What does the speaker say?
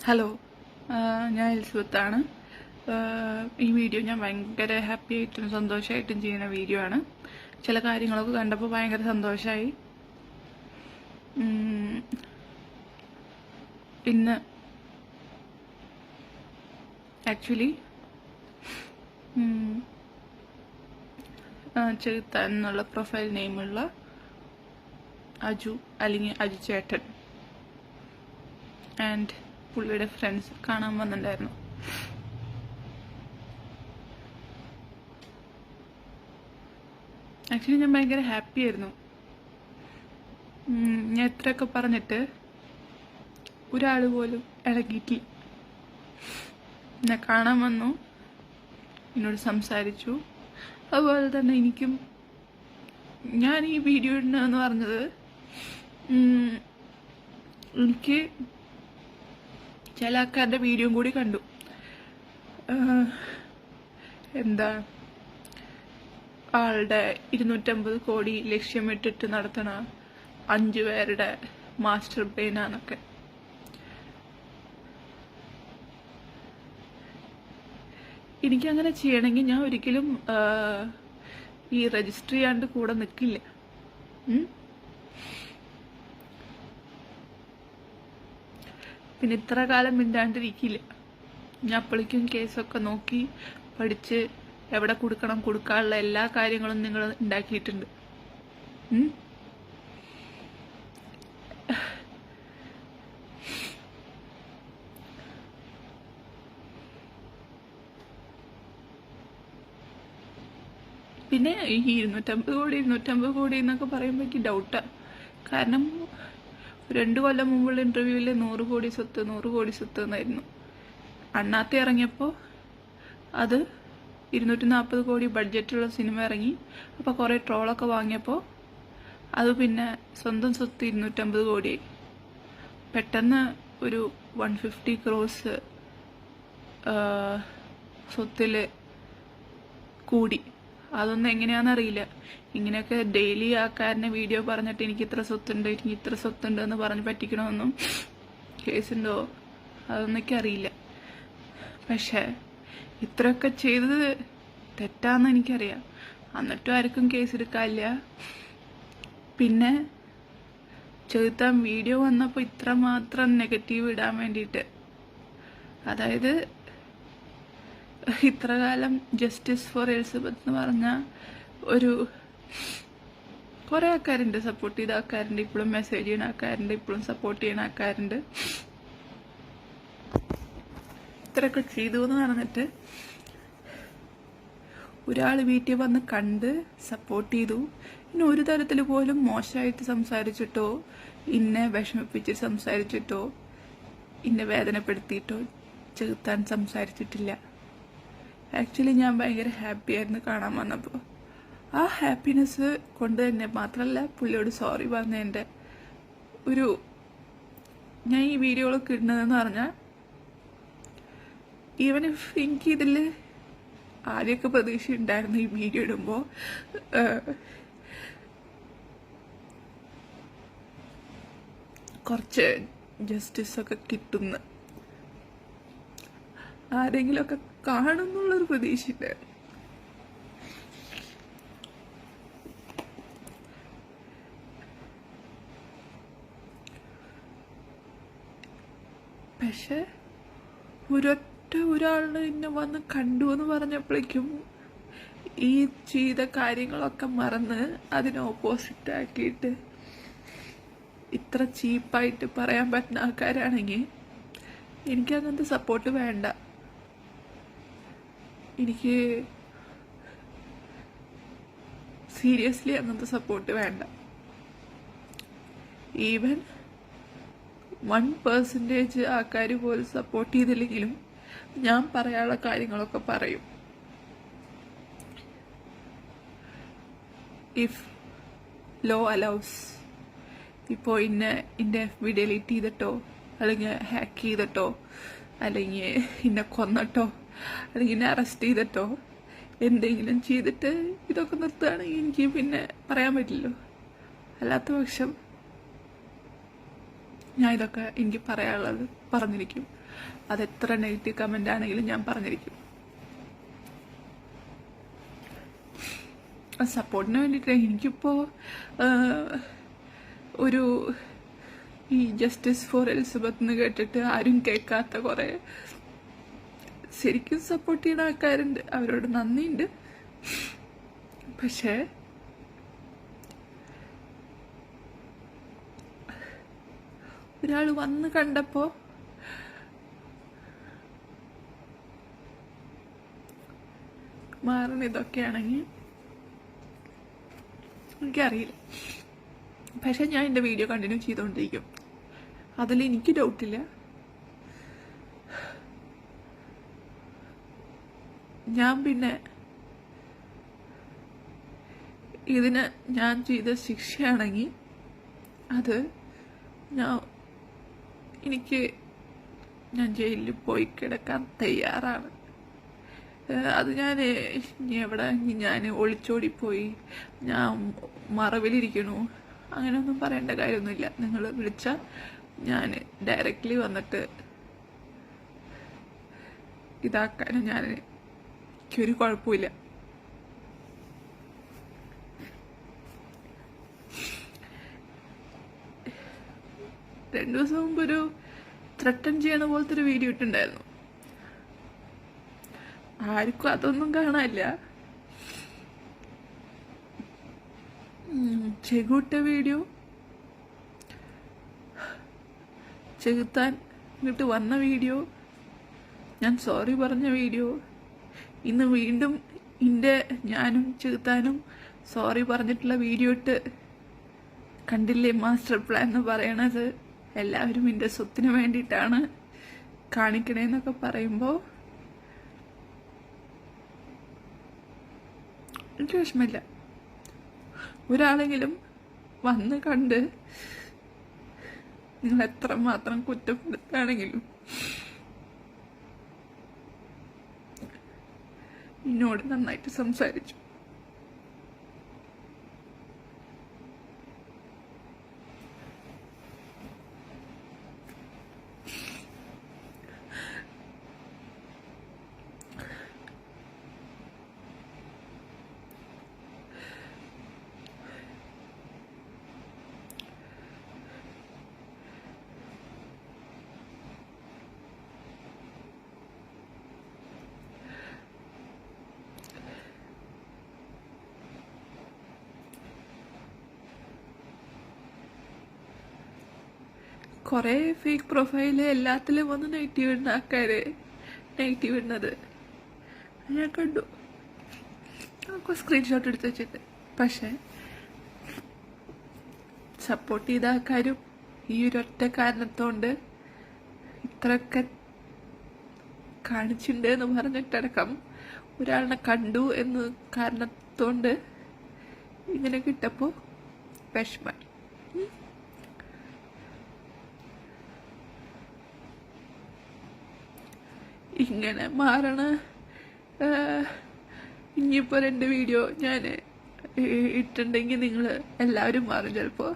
Hello, ഞാൻ എലിസബത്താണ്. ഈ video ഞാൻ ഭയങ്കര ഹാപ്പി ആയിട്ടും സന്തോഷമായിട്ടും ചെയ്യുന്ന വീഡിയോ ആണ്. ചില കാര്യങ്ങളൊക്കെ കണ്ടപ്പോൾ ഭയങ്കര സന്തോഷമായി. ഇന്ന് ആക്ച്വലി ചെറുത്താൻ എന്നുള്ള പ്രൊഫൈൽ നെയിമുള്ള അജു അല്ലെങ്കിൽ അജു ചേട്ടൻ ആൻഡ് പുള്ളിയുടെ ഫ്രണ്ട്സ് കാണാൻ വന്നിട്ടുണ്ടായിരുന്നു. ആക്ച്വലി ഞാൻ ഭയങ്കര ഹാപ്പി ആയിരുന്നു. ഞാൻ എത്രയൊക്കെ പറഞ്ഞിട്ട് ഒരാൾ പോലും ഇളകിയിട്ടില്ല. എന്നെ കാണാൻ വന്നു, എന്നോട് സംസാരിച്ചു. അതുപോലെ തന്നെ എനിക്കും ഞാൻ ഈ വീഡിയോ ഇടുന്നതെന്ന് പറഞ്ഞത് എനിക്ക് ചില ആൾക്കാരുടെ വീഡിയോ കൂടി കണ്ടു. എന്താ ആളുടെ 250 കോടി ലക്ഷ്യമിട്ടിട്ട് നടത്തണ 5 പേരുടെ മാസ്റ്റർ പ്ലാനാന്നൊക്കെ. എനിക്കങ്ങനെ ചെയ്യണമെങ്കിൽ ഞാൻ ഒരിക്കലും ഈ രജിസ്റ്റർ ചെയ്യാണ്ട് കൂടെ നിൽക്കില്ല. പിന്നെ ഇത്ര കാലം മിണ്ടാണ്ടിരിക്കില്ല. ഞാൻ അപ്പോഴേക്കും കേസൊക്കെ നോക്കി പഠിച്ച് എവിടെ കൊടുക്കാനുള്ള എല്ലാ കാര്യങ്ങളും നിങ്ങൾ ഉണ്ടാക്കിയിട്ടുണ്ട്. പിന്നെ ഈ 250 കോടി എന്നൊക്കെ പറയുമ്പോൾ എനിക്ക് ഡൗട്ടാണ്. കാരണം 2 കൊല്ലം മുമ്പുള്ള ഇന്റർവ്യൂവിൽ 100 കോടി സ്വത്ത് എന്നായിരുന്നു. അണ്ണാത്തി ഇറങ്ങിയപ്പോൾ അത് 240 കോടി ബഡ്ജറ്റുള്ള സിനിമ ഇറങ്ങി. അപ്പോൾ കുറേ ട്രോളൊക്കെ വാങ്ങിയപ്പോൾ അത് പിന്നെ സ്വന്തം സ്വത്ത് 250 കോടിയായി. പെട്ടെന്ന് ഒരു 150 ക്രോസ് സ്വത്തിൽ കൂടി. അതൊന്നും എങ്ങനെയാണെന്നറിയില്ല. ഇങ്ങനെയൊക്കെ ഡെയിലി ആൾക്കാരനെ വീഡിയോ പറഞ്ഞിട്ട് എനിക്ക് ഇത്ര സ്വത്തുണ്ട് എന്ന് പറഞ്ഞ് പറ്റിക്കണമെന്നും കേസുണ്ടോ അതൊന്നും എനിക്കറിയില്ല. പക്ഷെ ഇത്രയൊക്കെ ചെയ്തത് തെറ്റാന്ന് എനിക്കറിയാം. എന്നിട്ടും ആർക്കും കേസെടുക്കാനില്ല. പിന്നെ ചെറുത്താൻ വീഡിയോ വന്നപ്പോൾ ഇത്രമാത്രം നെഗറ്റീവ് ഇടാൻ വേണ്ടിയിട്ട്, അതായത് ഇത്ര കാലം ജസ്റ്റിസ് ഫോർ എലിസബത്ത് എന്ന് പറഞ്ഞ ഒരു കുറേ ആൾക്കാരുണ്ട്, സപ്പോർട്ട് ചെയ്ത ആൾക്കാരുണ്ട്, ഇപ്പോഴും മെസ്സേജ് ചെയ്യുന്ന ആൾക്കാരുണ്ട്, ഇപ്പോഴും സപ്പോർട്ട് ചെയ്യുന്ന ആൾക്കാരുണ്ട്. ഇത്രയൊക്കെ ചെയ്തു എന്ന് പറഞ്ഞിട്ട് ഒരാൾ വീട്ടിൽ വന്ന് കണ്ട് സപ്പോർട്ട് ചെയ്തു. ഇനി ഒരു തരത്തിൽ പോലും മോശമായിട്ട് സംസാരിച്ചിട്ടോ ഇന്നെ വിഷമിപ്പിച്ച് സംസാരിച്ചിട്ടോ ഇന്നെ വേദനപ്പെടുത്തിയിട്ടോ ചെറുത്താൻ സംസാരിച്ചിട്ടില്ല. ആക്ച്വലി ഞാൻ ഭയങ്കര ഹാപ്പി ആയിരുന്നു കാണാൻ വന്നപ്പോൾ. ആ ഹാപ്പിനെസ് കൊണ്ട് തന്നെ മാത്രമല്ല പുള്ളിയോട് സോറി പറഞ്ഞതിൻ്റെ ഞാൻ ഈ വീഡിയോകളൊക്കെ ഇടുന്നതെന്ന് പറഞ്ഞാൽ, ഈവൻ ഇഫ് എനിക്ക് ഇതിൽ ആദ്യമൊക്കെ പ്രതീക്ഷ ഉണ്ടായിരുന്നു ഈ വീഡിയോ ഇടുമ്പോൾ കുറച്ച് ജസ്റ്റിസൊക്കെ കിട്ടുന്ന ആരെങ്കിലുമൊക്കെ കാണുന്നുള്ളൊരു പ്രതീക്ഷ ഉണ്ടായിരുന്നു. പക്ഷെ ഒരാളിനെ എന്നെ വന്ന് കണ്ടു എന്ന് പറഞ്ഞപ്പോഴേക്കും ഈ ചെയ്ത കാര്യങ്ങളൊക്കെ മറന്ന് അതിനെ ഓപ്പോസിറ്റ് ആക്കിയിട്ട് ഇത്ര ചീപ്പായിട്ട് പറയാൻ പറ്റുന്ന ആൾക്കാരാണെങ്കിൽ എനിക്കങ്ങനത്തെ സപ്പോർട്ട് വേണ്ട. എനിക്ക് സീരിയസ്ലി അങ്ങനത്തെ സപ്പോർട്ട് വേണ്ട. ഈവൻ 1% ആൾക്കാർ പോലും സപ്പോർട്ട് ചെയ്തില്ലെങ്കിലും ഞാൻ പറയാനുള്ള കാര്യങ്ങളൊക്കെ പറയും. ഇഫ് ലോ അലൗസ്, ഇപ്പോൾ ഇന്നെ FB ഡിലീറ്റ് ചെയ്തിട്ടോ അല്ലെങ്കിൽ ഹാക്ക് ചെയ്തിട്ടോ അല്ലെങ്കിൽ ഇന്നെ കൊന്നിട്ടോ അല്ലെങ്കിൽ എന്നെ അറസ്റ്റ് ചെയ്തിട്ടോ എന്തെങ്കിലും ചെയ്തിട്ട് ഇതൊക്കെ നിർത്തുകയാണെങ്കിൽ എനിക്ക് പിന്നെ പറയാൻ പറ്റില്ലല്ലോ. അല്ലാത്ത പക്ഷം ഞാൻ ഇതൊക്കെ എനിക്ക് പറയാനുള്ളത് പറഞ്ഞിരിക്കും. അതെത്ര നെഗറ്റീവ് കമൻ്റ് ആണെങ്കിലും ഞാൻ പറഞ്ഞിരിക്കും. സപ്പോർട്ടിന് വേണ്ടിയിട്ട് എനിക്കിപ്പോൾ ഒരു ഈ ജസ്റ്റിസ് ഫോർ എലിസബത്ത് എന്ന് കേട്ടിട്ട് ആരും കേൾക്കാത്ത കുറേ ശരിക്കും സപ്പോർട്ട് ചെയ്യുന്ന ആൾക്കാരുണ്ട്. അവരോട് നന്ദിയുണ്ട്. പക്ഷേ ഒരാൾ വന്ന് കണ്ടപ്പോൾ മാറണ ഇതൊക്കെയാണെങ്കിൽ എനിക്കറിയില്ല. പക്ഷെ ഞാൻ എൻ്റെ വീഡിയോ കണ്ടിന്യൂ ചെയ്തുകൊണ്ടിരിക്കും. അതിൽ എനിക്ക് ഡൗട്ടില്ല. ഞാൻ പിന്നെ ഇതിന് ഞാൻ ചെയ്ത ശിക്ഷയാണെങ്കിൽ അത് ഞാൻ ജയിലിൽ പോയി കിടക്കാൻ തയ്യാറാണ്. അത് ഞാൻ ഒളിച്ചോടിപ്പോയി ഞാൻ മറവിലിരിക്കണു അങ്ങനെയൊന്നും പറയേണ്ട കാര്യമൊന്നുമില്ല. നിങ്ങൾ വിളിച്ചാൽ ഞാൻ ഡയറക്റ്റ്ലി വന്നിട്ട് ഇതാക്കാനും എനിക്കൊരു കുഴപ്പമില്ല. രണ്ടു ദിവസം മുമ്പ് ഒരു ത്രട്ടൻ ചെയ്യണ പോലത്തെ ഒരു വീഡിയോ ഇട്ടുണ്ടായിരുന്നു. ആർക്കും അതൊന്നും കാണാനില്ല. ചെകുട്ട വീഡിയോ ചെകുത്താൻ ഇങ്ങോട്ട് വന്ന വീഡിയോ, ഞാൻ സോറി പറഞ്ഞ വീഡിയോ, ഇന്ന് വീണ്ടും ഞാനും ചെകുത്താനും സോറി പറഞ്ഞിട്ടുള്ള വീഡിയോ ഇട്ട് കണ്ടില്ലേ മാസ്റ്റർ പ്ലാൻ എന്ന് പറയണത് എല്ലാവരും എൻ്റെ സ്വത്തിന് വേണ്ടിയിട്ടാണ് കാണിക്കണേന്നൊക്കെ പറയുമ്പോൾ എനിക്ക് വിഷമില്ല. ഒരാളെങ്കിലും വന്ന് കണ്ട് നിങ്ങൾ എത്രമാത്രം കുറ്റപ്പെടുത്തുകയാണെങ്കിലും എന്നോട് നന്നായിട്ട് സംസാരിച്ചു. കുറേ ഫേക്ക് പ്രൊഫൈല് എല്ലാത്തിലും വന്ന് നെഗറ്റീവ് ഇടുന്ന ആൾക്കാര് നെഗറ്റീവ് ഇടുന്നത് ഞാൻ കണ്ടു. നമുക്ക് സ്ക്രീൻഷോട്ട് എടുത്ത് വെച്ചിട്ട്. പക്ഷെ സപ്പോർട്ട് ചെയ്ത ആൾക്കാരും ഈ ഒരൊറ്റ കാരണത്തോണ്ട് ഇത്രയൊക്കെ കാണിച്ചിട്ടുണ്ട് എന്ന് പറഞ്ഞിട്ടടക്കം ഒരാളിനെ കണ്ടു എന്ന് കാരണത്തോണ്ട് ഇങ്ങനെ കിട്ടപ്പോൾ വിഷമായി. ഇങ്ങനെ മാറണ ഇനിയിപ്പോൾ 2 വീഡിയോ ഞാൻ ഇട്ടുണ്ടെങ്കിൽ നിങ്ങൾ എല്ലാവരും മാറും ചിലപ്പോൾ.